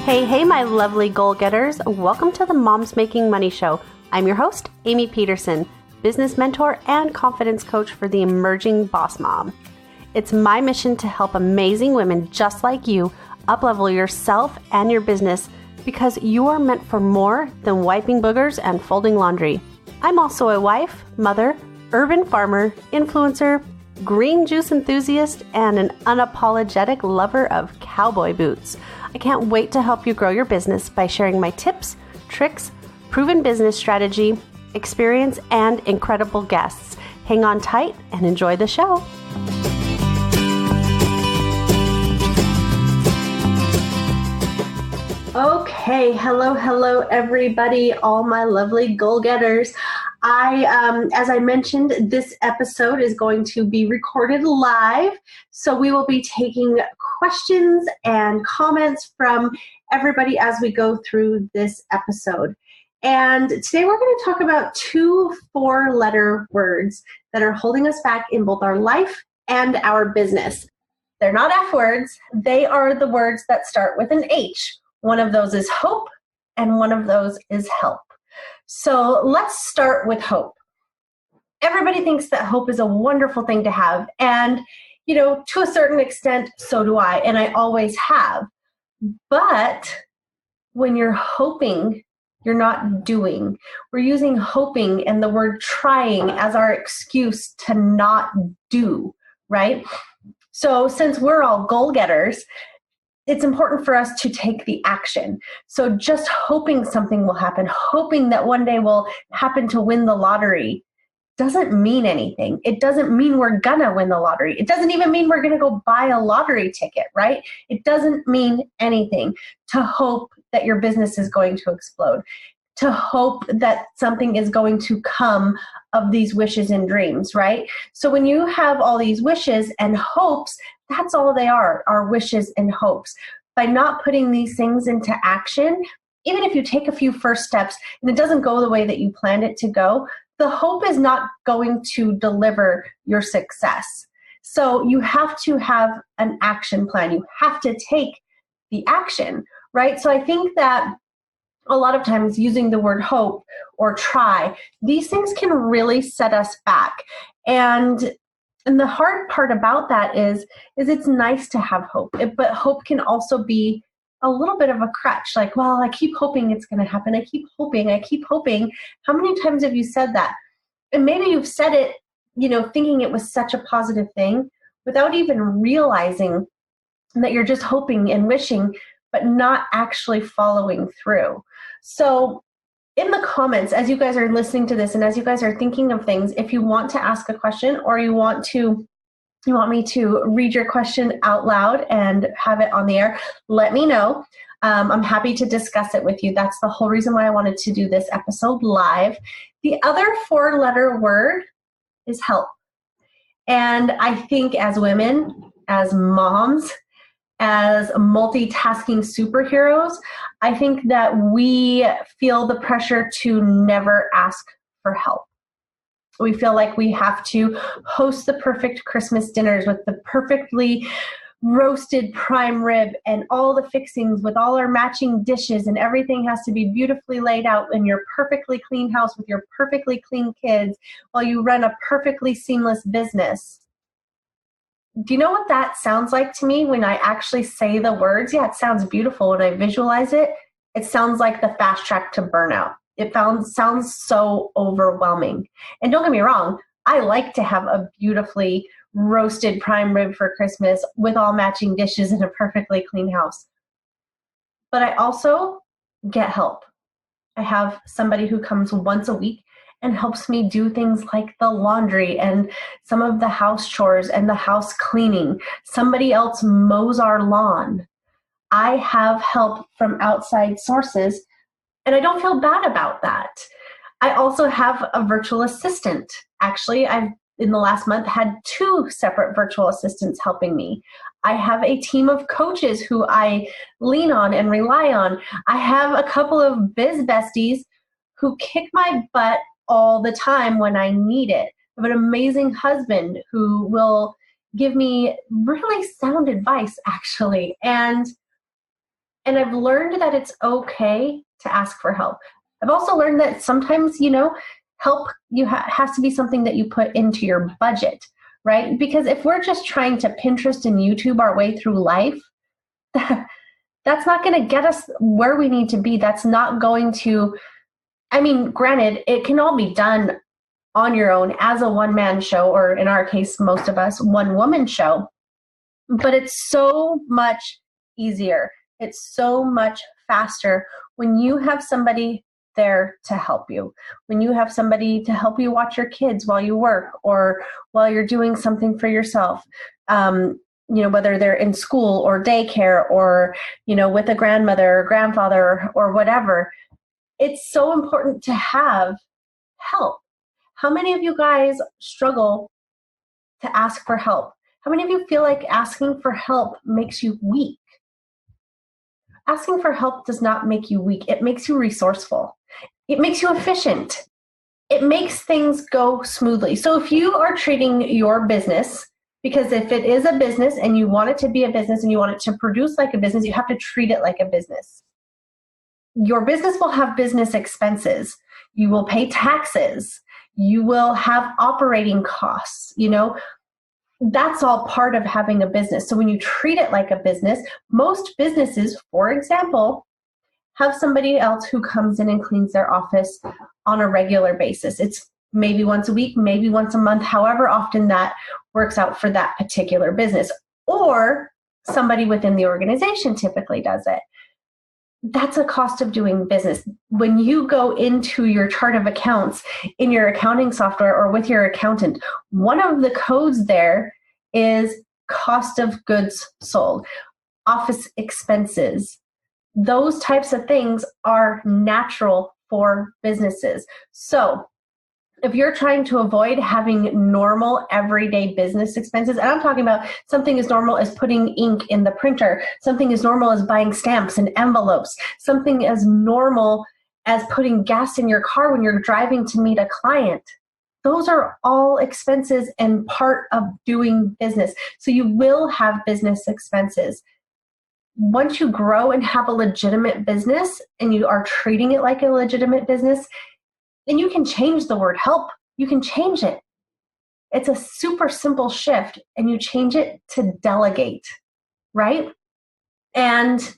Hey, my lovely goal-getters. Welcome to the Moms Making Money Show. I'm your host, Amie Pederson, business mentor and confidence coach for the emerging boss mom. It's my mission to help amazing women just like you up-level yourself and your business because you are meant for more than wiping boogers and folding laundry. I'm also a wife, mother, urban farmer, influencer, green juice enthusiast, and an unapologetic lover of cowboy boots. I can't wait to help you grow your business by sharing my tips, tricks, proven business strategy, experience, and incredible guests. Hang on tight and enjoy the show. Okay, hello everybody, all my lovely goal-getters. As I mentioned, this episode is going to be recorded live, so we will be taking questions and comments from everybody as we go through this episode. And today we're going to talk about 2 4-letter words that are holding us back in both our life and our business. They're not F words, they are the words that start with an H. One of those is hope, and one of those is help. So let's start with hope. Everybody thinks that hope is a wonderful thing to have. And, to a certain extent, so do I. And I always have. But when you're hoping, you're not doing. We're using hoping and the word trying as our excuse to not do, right? So since we're all goal-getters, it's important for us to take the action. So just hoping something will happen, hoping that one day we'll happen to win the lottery doesn't mean anything. It doesn't mean we're gonna win the lottery. It doesn't even mean we're gonna go buy a lottery ticket, right? It doesn't mean anything to hope that your business is going to explode, to hope that something is going to come of these wishes and dreams, right? So when you have all these wishes and hopes, that's all they are wishes and hopes. By not putting these things into action, even if you take a few first steps and it doesn't go the way that you planned it to go, the hope is not going to deliver your success. So you have to have an action plan. You have to take the action, right? So I think that a lot of times using the word hope or try, these things can really set us back. And the hard part about that is it's nice to have hope, but hope can also be a little bit of a crutch. Like, well, I keep hoping it's going to happen. I keep hoping. How many times have you said that? And maybe you've said it, thinking it was such a positive thing without even realizing that you're just hoping and wishing, but not actually following through. So in the comments, as you guys are listening to this and as you guys are thinking of things, if you want to ask a question or you want me to read your question out loud and have it on the air, let me know. I'm happy to discuss it with you. That's the whole reason why I wanted to do this episode live. The other 4-letter word is help. And I think as women, as moms, as multitasking superheroes, I think that we feel the pressure to never ask for help. We feel like we have to host the perfect Christmas dinners with the perfectly roasted prime rib and all the fixings with all our matching dishes, and everything has to be beautifully laid out in your perfectly clean house with your perfectly clean kids while you run a perfectly seamless business. Do you know what that sounds like to me when I actually say the words? Yeah, it sounds beautiful when I visualize it. It sounds like the fast track to burnout. It sounds so overwhelming. And don't get me wrong, I like to have a beautifully roasted prime rib for Christmas with all matching dishes in a perfectly clean house. But I also get help. I have somebody who comes once a week and helps me do things like the laundry and some of the house chores and the house cleaning. Somebody else mows our lawn. I have help from outside sources, and I don't feel bad about that. I also have a virtual assistant. Actually, I've in the last month had 2 separate virtual assistants helping me. I have a team of coaches who I lean on and rely on. I have a couple of biz besties who kick my butt all the time when I need it. I have an amazing husband who will give me really sound advice, actually. And And I've learned that it's okay to ask for help. I've also learned that sometimes, help has to be something that you put into your budget, right? Because if we're just trying to Pinterest and YouTube our way through life, that's not going to get us where we need to be. That's not going to, granted, it can all be done on your own as a one-man show, or in our case, most of us, one-woman show. But it's so much easier. It's so much faster when you have somebody there to help you, when you have somebody to help you watch your kids while you work or while you're doing something for yourself, whether they're in school or daycare or, with a grandmother or grandfather or whatever. It's so important to have help. How many of you guys struggle to ask for help? How many of you feel like asking for help makes you weak? Asking for help does not make you weak. It makes you resourceful. It makes you efficient. It makes things go smoothly. So if you are treating your business, because if it is a business and you want it to be a business and you want it to produce like a business, you have to treat it like a business. Your business will have business expenses. You will pay taxes. You will have operating costs, That's all part of having a business. So when you treat it like a business, most businesses, for example, have somebody else who comes in and cleans their office on a regular basis. It's maybe once a week, maybe once a month, however often that works out for that particular business. Or somebody within the organization typically does it. That's a cost of doing business. When you go into your chart of accounts in your accounting software or with your accountant, one of the codes there is cost of goods sold, office expenses. Those types of things are natural for businesses. So if you're trying to avoid having normal everyday business expenses, and I'm talking about something as normal as putting ink in the printer, something as normal as buying stamps and envelopes, something as normal as putting gas in your car when you're driving to meet a client. Those are all expenses and part of doing business. So you will have business expenses. Once you grow and have a legitimate business and you are treating it like a legitimate business, then you can change the word help. You can change it. It's a super simple shift, and you change it to delegate, right? And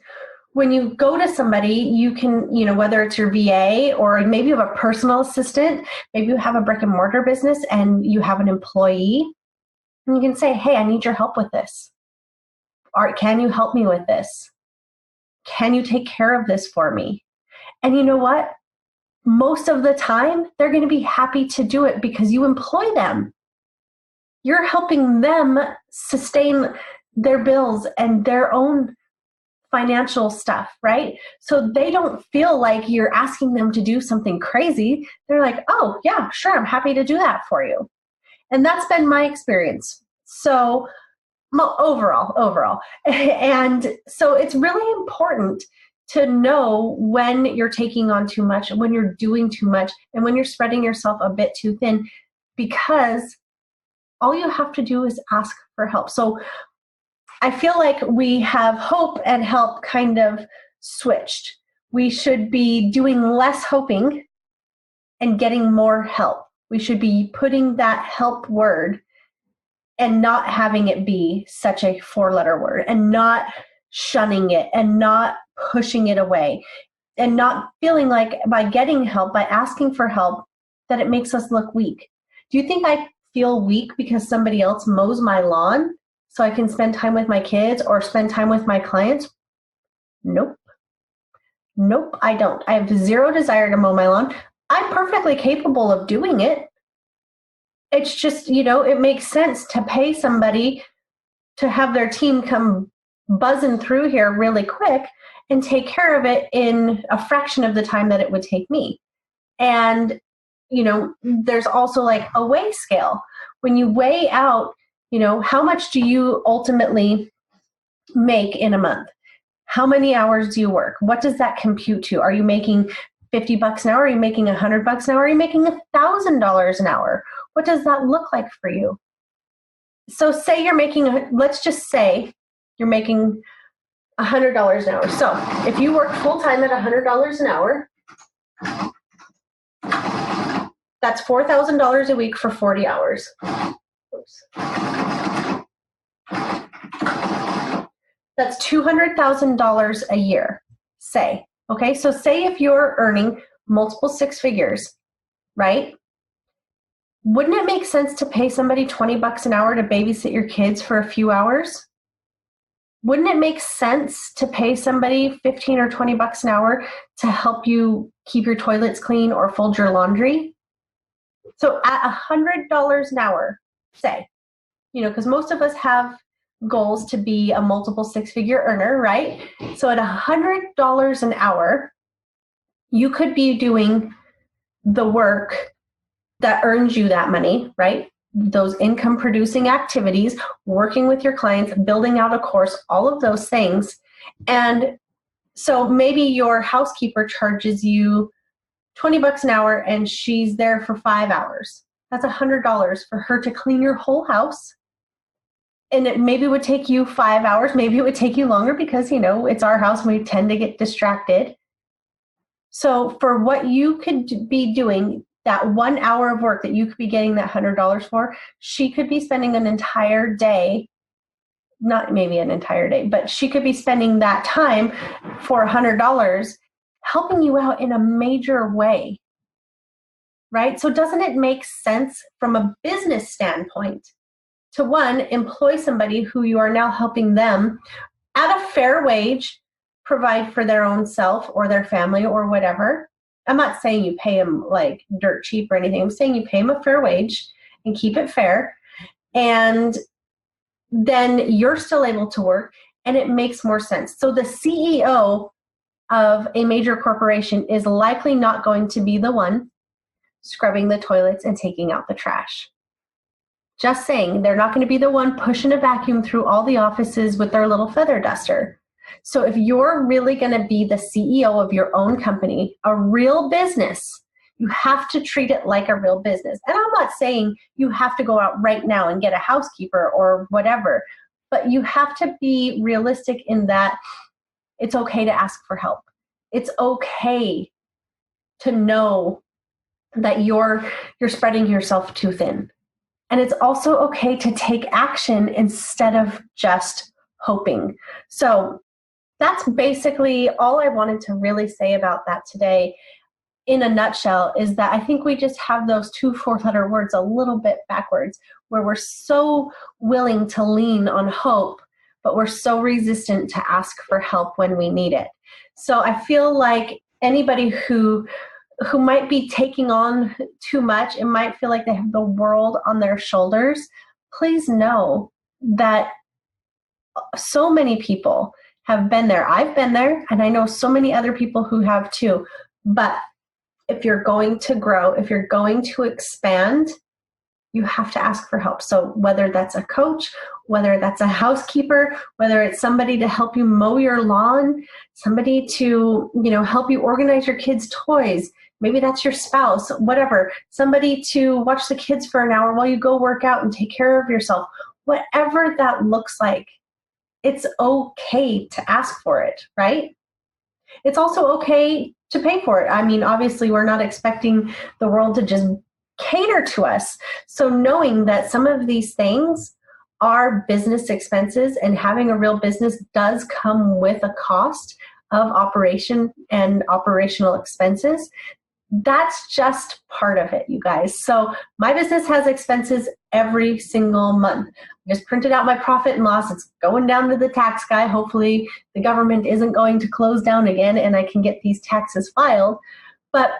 when you go to somebody, you can, whether it's your VA or maybe you have a personal assistant, maybe you have a brick and mortar business and you have an employee, and you can say, hey, I need your help with this. Or can you help me with this? Can you take care of this for me? And you know what? Most of the time, they're going to be happy to do it because you employ them. You're helping them sustain their bills and their own financial stuff, right? So they don't feel like you're asking them to do something crazy. They're like, oh, yeah, sure, I'm happy to do that for you. And that's been my experience. So overall. And so it's really important to know when you're taking on too much, when you're doing too much, and when you're spreading yourself a bit too thin, because all you have to do is ask for help. So I feel like we have hope and help kind of switched. We should be doing less hoping and getting more help. We should be putting that help word and not having it be such a 4-letter word, and not shunning it and not pushing it away, and not feeling like by getting help, by asking for help, that it makes us look weak. Do you think I feel weak because somebody else mows my lawn so I can spend time with my kids or spend time with my clients? Nope, I don't. I have zero desire to mow my lawn. I'm perfectly capable of doing it. It's just, it makes sense to pay somebody to have their team come buzzing through here really quick and take care of it in a fraction of the time that it would take me. And, there's also like a weigh scale. When you weigh out, how much do you ultimately make in a month? How many hours do you work? What does that compute to? Are you making $50 an hour? Are you making $100 an hour? Are you making $1,000 an hour? What does that look like for you? So say you're making, let's just say you're making $100 an hour. So if you work full-time at $100 an hour, that's $4,000 a week for 40 hours. Oops. That's $200,000 a year, say. Okay, so say if you're earning multiple six figures, right? Wouldn't it make sense to pay somebody $20 an hour to babysit your kids for a few hours? Wouldn't it make sense to pay somebody $15 or $20 an hour to help you keep your toilets clean or fold your laundry? So at $100 an hour, say, because most of us have goals to be a multiple six-figure earner, right? So at $100 an hour, you could be doing the work that earns you that money, right? Those income producing activities, working with your clients, building out a course, all of those things. And so maybe your housekeeper charges you $20 an hour and she's there for 5 hours. That's $100 for her to clean your whole house. And it maybe would take you 5 hours. Maybe it would take you longer because, it's our house and we tend to get distracted. So for what you could be doing, that 1 hour of work that you could be getting that $100 for, she could be spending an entire day, not maybe an entire day, but she could be spending that time for $100 helping you out in a major way, right? So doesn't it make sense from a business standpoint to, one, employ somebody who you are now helping them at a fair wage, provide for their own self or their family or whatever. I'm not saying you pay them like dirt cheap or anything. I'm saying you pay them a fair wage and keep it fair. And then you're still able to work and it makes more sense. So the CEO of a major corporation is likely not going to be the one scrubbing the toilets and taking out the trash. Just saying, they're not going to be the one pushing a vacuum through all the offices with their little feather duster. So if you're really going to be the CEO of your own company, a real business, you have to treat it like a real business. And I'm not saying you have to go out right now and get a housekeeper or whatever, but you have to be realistic in that it's okay to ask for help. It's okay to know that you're spreading yourself too thin. And it's also okay to take action instead of just hoping. So that's basically all I wanted to really say about that today. In a nutshell, is that I think we just have those 2 4-letter words a little bit backwards, where we're so willing to lean on hope, but we're so resistant to ask for help when we need it. So I feel like anybody who might be taking on too much and might feel like they have the world on their shoulders, please know that so many people have been there. I've been there, and I know so many other people who have too. But if you're going to grow, if you're going to expand, you have to ask for help. So whether that's a coach, whether that's a housekeeper, whether it's somebody to help you mow your lawn, somebody to, help you organize your kids' toys, maybe that's your spouse, whatever, somebody to watch the kids for an hour while you go work out and take care of yourself, whatever that looks like, it's okay to ask for it, right? It's also okay to pay for it. I mean, obviously, we're not expecting the world to just cater to us. So knowing that some of these things are business expenses and having a real business does come with a cost of operation and operational expenses, that's just part of it, you guys. So my business has expenses every single month. I just printed out my profit and loss. It's going down to the tax guy. Hopefully the government isn't going to close down again and I can get these taxes filed. But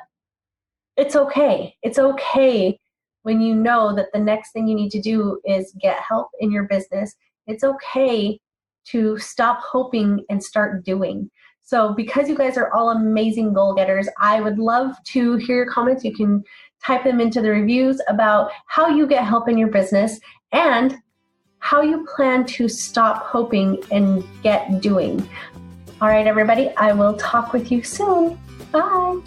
it's okay. It's okay when you know that the next thing you need to do is get help in your business. It's okay to stop hoping and start doing. So because you guys are all amazing goal getters, I would love to hear your comments. You can type them into the reviews about how you get help in your business and how you plan to stop hoping and get doing. All right, everybody, I will talk with you soon. Bye.